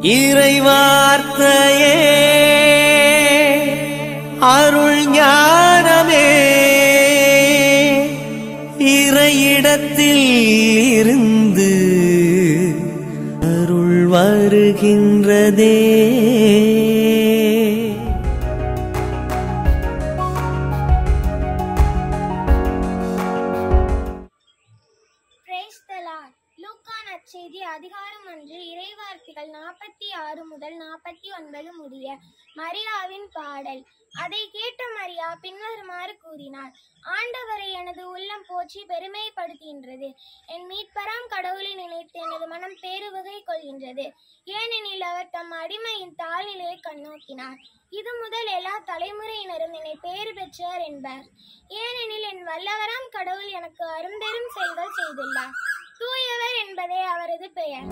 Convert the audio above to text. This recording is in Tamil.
இறைவார்த்தையே அருள் ஞானமே இறையிடத்தில் இருந்து அருள் வருகின்றதே. செய்தி அதிகாரம் 1 இறைவார்த்தைகள் 46 முதல் 49 முடிய. மரியாவின் பாடல். அதை கேட்ட மரியா பின்வருமாறு கூறினார்: ஆண்டவரை எனது உள்ளம் போற்றி பெருமைப்படுத்துகின்றது. என் மீட்பராம் கடவுளை நினைத்து எனது மனம் பேருவகை கொள்கின்றது. ஏனெனில் அவர் தம் அடிமையின் தாழ்நிலையை கண்ணோக்கினார். இது முதல் எல்லா தலைமுறையினரும் என்னை பேறு பெற்றார் என்பர். ஏனெனில் என் வல்லவராம் கடவுள் எனக்கு அரும்பெரும் செயல்கள் செய்துள்ளார். தூயவர் என்பதே அவரது பெயர்.